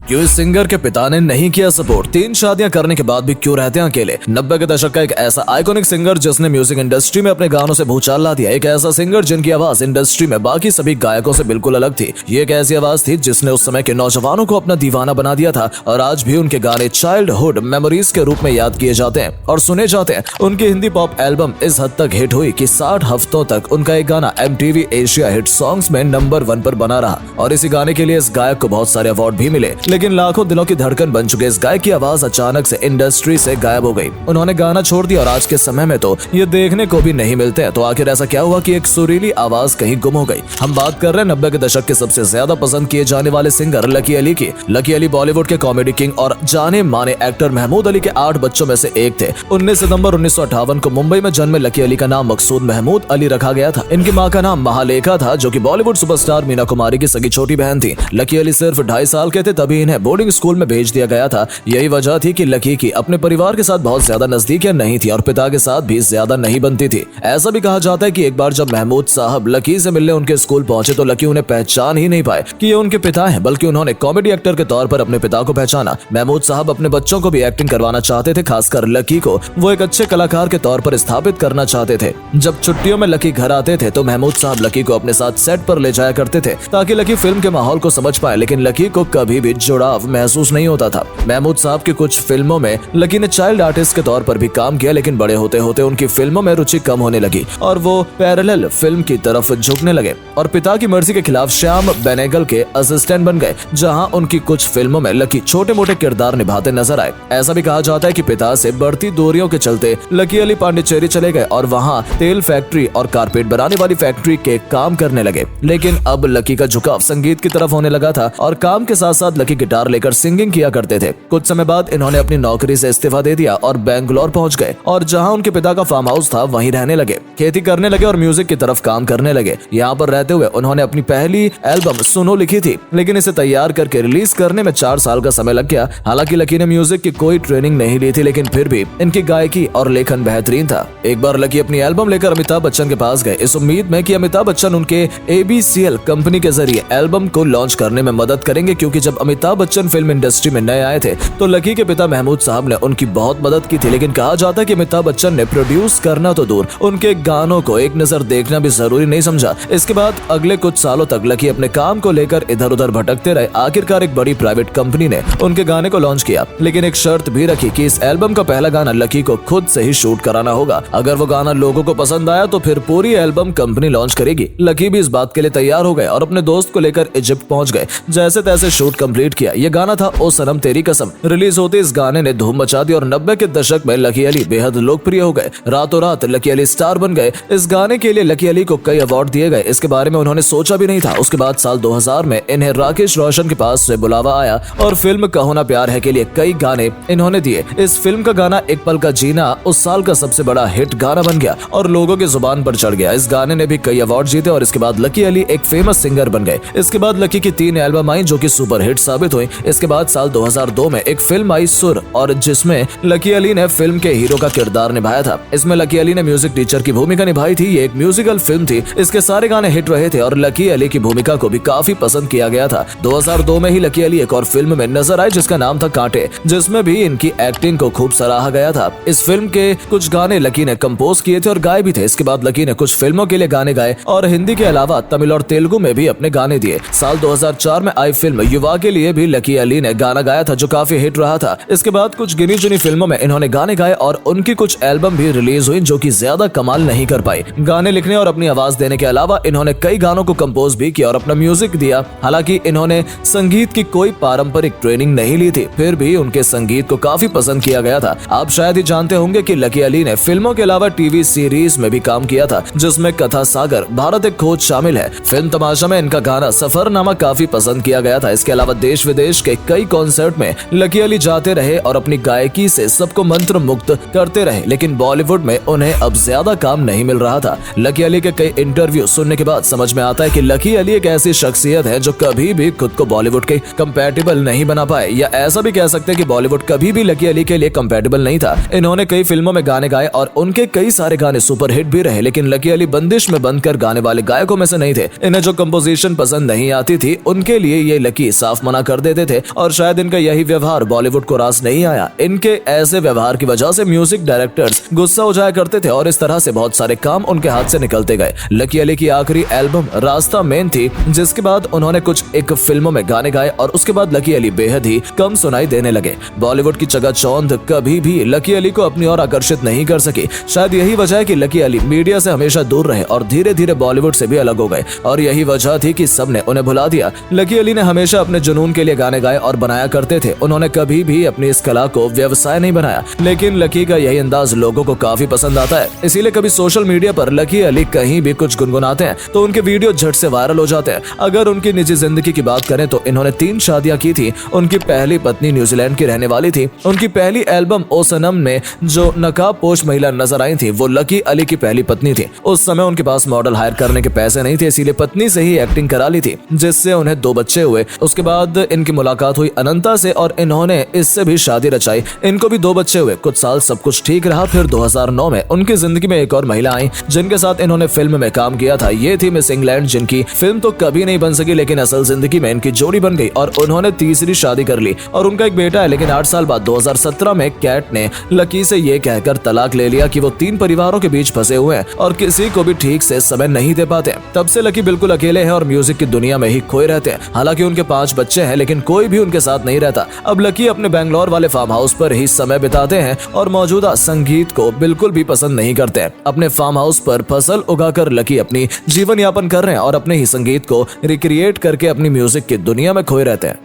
क्यों इस सिंगर के पिता ने नहीं किया सपोर्ट, 3 शादियां करने के बाद भी क्यों रहते हैं अकेले। 90 के दशक का एक ऐसा आइकॉनिक सिंगर जिसने म्यूजिक इंडस्ट्री में अपने गानों से भूचाल ला दिया। एक ऐसा सिंगर जिनकी आवाज इंडस्ट्री में बाकी सभी गायकों से बिल्कुल अलग थी। ये एक ऐसी आवाज थी जिसने उस समय के नौजवानों को अपना दीवाना बना दिया था और आज भी उनके गाने चाइल्डहुड मेमोरीज के रूप में याद किए जाते हैं और सुने जाते हैं। उनकी हिंदी पॉप एल्बम इस हद तक हिट हुई कि 60 हफ्तों तक उनका एक गाना MTV एशिया हिट सॉन्ग्स में नंबर 1 पर बना रहा और इसी गाने के लिए इस गायक को बहुत सारे अवार्ड भी मिले। लेकिन लाखों दिलों की धड़कन बन चुके इस गायक की आवाज अचानक से इंडस्ट्री से गायब हो गई। उन्होंने गाना छोड़ दिया और आज के समय में तो ये देखने को भी नहीं मिलते हैं। तो आखिर ऐसा क्या हुआ कि एक सुरीली आवाज कहीं गुम हो गई। हम बात कर रहे हैं 90 के दशक के सबसे ज्यादा पसंद किए जाने वाले सिंगर लकी अली की। लकी अली बॉलीवुड के कॉमेडी किंग और जाने माने एक्टर महमूद अली के 8 बच्चों में से एक थे। 19 सितंबर 1958 को मुंबई में जन्मे लकी अली का नाम मकसूद महमूद अली रखा गया था। इनकी माँ का नाम महालेखा था जो कि बॉलीवुड सुपरस्टार मीना कुमारी की सगी छोटी बहन थी। लकी अली सिर्फ 2.5 साल के थे तभी इन्हें बोर्डिंग स्कूल में भेज दिया गया था। यही वजह थी कि लकी की अपने परिवार के साथ बहुत ज्यादा नजदीकियां नहीं थी और पिता के साथ भी ज्यादा नहीं बनती थी। ऐसा भी कहा जाता है कि एक बार जब महमूद साहब लकी से मिलने उनके स्कूल पहुंचे तो लकी उन्हें पहचान ही नहीं पाए कि ये उनके पिता हैं, बल्कि उन्होंने कॉमेडी एक्टर के तौर पर अपने पिता को पहचाना। महमूद साहब अपने बच्चों को भी एक्टिंग करवाना चाहते थे, खासकर लकी को वो एक अच्छे कलाकार के तौर पर स्थापित करना चाहते थे। जब छुट्टियों में लकी घर आते थे तो महमूद साहब लकी को अपने साथ सेट पर ले जाया करते थे ताकि लकी फिल्म के माहौल को समझ पाए, लेकिन लकी को कभी भी जुड़ाव महसूस नहीं होता था। महमूद साहब की कुछ फिल्मों में लकी ने चाइल्ड आर्टिस्ट के तौर पर भी काम किया, लेकिन बड़े होते होते उनकी फिल्मों में रुचि कम होने लगी और वो पैरेलल फिल्म की तरफ झुकने लगे और पिता की मर्जी के खिलाफ श्याम बेनेगल के असिस्टेंट बन गए, जहां उनकी कुछ फिल्मों में लकी छोटे मोटे किरदार निभाते नजर आए। ऐसा भी कहा जाता है कि पिता से बढ़ती दूरियों के चलते लकी अली पांडिचेरी चले गए और वहां तेल फैक्ट्री और कारपेट बनाने वाली फैक्ट्री के काम करने लगे। लेकिन अब लकी का झुकाव संगीत की तरफ होने लगा था और काम के साथ साथ लकी गिटार लेकर सिंगिंग किया करते थे। कुछ समय बाद इन्होंने अपनी नौकरी से इस्तीफा दे दिया और बेंगलोर पहुंच गए और जहां उनके पिता का फार्म हाउस था वहीं रहने लगे, खेती करने लगे और म्यूजिक की तरफ काम करने लगे। यहाँ पर रहते हुए उन्होंने अपनी पहली एल्बम सुनो लिखी थी, लेकिन इसे तैयार करके रिलीज करने में 4 साल का समय लग गया। हालांकि लकी ने म्यूजिक की कोई ट्रेनिंग नहीं ली थी, लेकिन फिर भी इनकी गायकी और लेखन बेहतरीन था। एक बार लकी अपनी एल्बम लेकर अमिताभ बच्चन के पास गए इस उम्मीद में कि अमिताभ बच्चन उनके ABCL कंपनी के जरिए एल्बम को लॉन्च करने में मदद करेंगे, क्योंकि जब अमिताभ बच्चन फिल्म इंडस्ट्री में नए आए थे तो लकी के पिता महमूद साहब ने उनकी बहुत मदद की थी। लेकिन कहा जाता है कि अमिताभ बच्चन ने प्रोड्यूस करना तो दूर, उनके गानों को एक नजर देखना भी जरूरी नहीं समझा। इसके बाद अगले कुछ सालों तक लकी अपने काम को लेकर इधर उधर भटकते रहे। आखिरकार एक बड़ी प्राइवेट कंपनी ने उनके गाने को लॉन्च किया, लेकिन एक शर्त भी रखी कि इस एल्बम का पहला गाना लकी को खुद से ही शूट कराना होगा। अगर वो गाना लोगों को पसंद आया तो फिर पूरी एल्बम कंपनी लॉन्च करेगी। लकी भी इस बात के लिए तैयार हो गए और अपने दोस्त को लेकर इजिप्ट पहुंच गए। जैसे तैसे शूट कंप्लीट किया। ये गाना था ओ सनम तेरी कसम। रिलीज होते इस गाने ने धूम मचा दी और 90 के दशक में लकी अली बेहद लोकप्रिय हो गए। रातों रात लकी अली स्टार बन गए। इस गाने के लिए लकी अली को कई अवार्ड दिए गए, इसके बारे में उन्होंने सोचा भी नहीं था। उसके बाद साल 2000 में इन्हें राकेश रोशन के पास से बुलावा आया और फिल्म कहो ना प्यार है के लिए कई गाने इन्होंने दिए। इस फिल्म का गाना एक पल का जीना उस साल का सबसे बड़ा हिट गाना बन गया और लोगों की जुबान पर चढ़ गया। इस गाने ने भी कई अवार्ड जीते और इसके बाद लकी अली एक फेमस सिंगर बन गए। इसके बाद लकी की 3 एल्बम आई जो कि सुपर हिट साबित हुई। इसके बाद साल 2002 में एक फिल्म आई सुर, और जिसमें लकी अली ने फिल्म के हीरो का किरदार निभाया था। इसमें लकी अली ने म्यूजिक टीचर की भूमिका निभाई थी। ये एक म्यूजिकल फिल्म थी। इसके सारे गाने हिट रहे थे और लकी अली की भूमिका को भी काफी पसंद किया गया था। 2002 में ही लकी अली एक और फिल्म में नजर आए जिसका नाम था कांटे, जिसमें भी इनकी एक्टिंग को खूब सराहा गया था। इस फिल्म के कुछ गाने लकी ने कंपोज किए थे और गाए भी थे। इसके बाद लकी ने कुछ फिल्मों के लिए गाने गाए और हिंदी के अलावा तमिल और तेलुगु में भी अपने गाने दिए। साल 2004 में आई फिल्म युवा के लिए भी लकी अली ने गाना गाया था जो काफी हिट रहा था। इसके बाद कुछ गिनी चुनी फिल्मों में इन्होंने गाने गाए और उनकी कुछ एल्बम भी रिलीज हुई जो कि ज्यादा कमाल नहीं कर पाई। गाने लिखने और अपनी आवाज देने के अलावा इन्होंने कई गानों को कंपोज भी किया और अपना म्यूजिक दिया। हालांकि इन्होंने संगीत की कोई पारंपरिक ट्रेनिंग नहीं ली थी, फिर भी उनके संगीत को काफी पसंद किया गया था। आप शायद ही जानते होंगे कि लकी अली ने फिल्मों के अलावा टीवी सीरीज में भी काम किया था जिसमें कथा सागर, भारत एक खोज शामिल है। फिल्म तमाशा में इनका गाना सफरनामा काफी पसंद किया गया था। इसके अलावा देश विदेश के कई कॉन्सर्ट में लकी अली जाते रहे और अपनी गायकी से सबको मंत्र मुक्त करते रहे, लेकिन बॉलीवुड में उन्हें अब ज्यादा काम नहीं मिल रहा था। लकी अली के कई इंटरव्यू सुनने के बाद समझ में आता है कि लकी अली एक ऐसी शख्सियत है जो कभी भी खुद को बॉलीवुड के कंपैटिबल नहीं बना पाए, या ऐसा भी कह सकते हैं कि बॉलीवुड कभी भी लकी अली के लिए कंपैटिबल नहीं था। इन्होंने कई फिल्मों में गाने गाए और उनके कई सारे गाने सुपर हिट भी रहे, लेकिन लकी अली बंदिश में बंद कर गाने वाले गायकों में से नहीं थे। इन्हें जो कंपोजिशन पसंद नहीं आती थी उनके लिए ये लकी साफ मना कर कर देते थे और शायद इनका यही व्यवहार बॉलीवुड को रास नहीं आया। इनके ऐसे व्यवहार की वजह से म्यूजिक डायरेक्टर्स गुस्सा हो जाया करते थे और इस तरह से बहुत सारे काम उनके हाथ से निकलते गए। लकी अली की आखिरी एल्बम रास्ता मेन थी, जिसके बाद उन्होंने कुछ एक फिल्मों में गाने गाए और उसके बाद लकी अली बेहद ही कम सुनाई देने लगे। बॉलीवुड की चकाचौंध कभी भी लकी अली को अपनी ओर आकर्षित नहीं कर सकी। शायद यही वजह है कि लकी अली मीडिया से हमेशा दूर रहे और धीरे धीरे बॉलीवुड से भी अलग हो गए और यही वजह थी कि सबने उन्हें भुला दिया। लकी अली ने हमेशा अपने जुनून के लिए गाने गाए और बनाया करते थे। उन्होंने कभी भी अपनी इस कला को व्यवसाय नहीं बनाया, लेकिन लकी का यही अंदाज लोगों को काफी पसंद आता है। इसीलिए कभी सोशल मीडिया पर लकी अली कहीं भी कुछ गुनगुनाते हैं तो उनके वीडियो झट से वायरल हो जाते हैं। अगर उनकी निजी जिंदगी की बात करें तो इन्होंने 3 शादियां की थी। उनकी पहली पत्नी न्यूजीलैंड की रहने वाली थी। उनकी पहली एल्बम ओ सनम में जो नकाबपोश महिला नजर आई थी वो लकी अली की पहली पत्नी थी। उस समय उनके पास मॉडल हायर करने के पैसे नहीं थे, इसीलिए पत्नी से ही एक्टिंग करा ली थी, जिससे उन्हें 2 बच्चे हुए। उसके बाद इनकी मुलाकात हुई अनंता से और इन्होंने इससे भी शादी रचाई। इनको भी 2 बच्चे हुए। कुछ साल सब कुछ ठीक रहा। फिर 2009 में उनकी जिंदगी में एक और महिला आई जिनके साथ इन्होंने फिल्म में काम किया था। ये थी मिस इंग्लैंड, जिनकी फिल्म तो कभी नहीं बन सकी, लेकिन असल जिंदगी में इनकी जोड़ी बन गई और उन्होंने तीसरी शादी कर ली और उनका एक बेटा है। लेकिन 8 साल बाद 2017 में कैट ने लकी से ये कहकर तलाक ले लिया कि वो 3 परिवारों के बीच फंसे हुए हैं और किसी को भी ठीक से समय नहीं दे पाते। तब से लकी बिल्कुल अकेले हैं और म्यूजिक की दुनिया में ही खोए रहते हैं। हालांकि उनके 5 बच्चे हैं, लेकिन कोई भी उनके साथ नहीं रहता। अब लकी अपने बैंगलोर वाले फार्म हाउस पर ही समय बिताते हैं और मौजूदा संगीत को बिल्कुल भी पसंद नहीं करते हैं। अपने फार्म हाउस पर फसल उगाकर लकी अपनी जीवन यापन कर रहे हैं और अपने ही संगीत को रिक्रिएट करके अपनी म्यूजिक की दुनिया में खोए रहते हैं।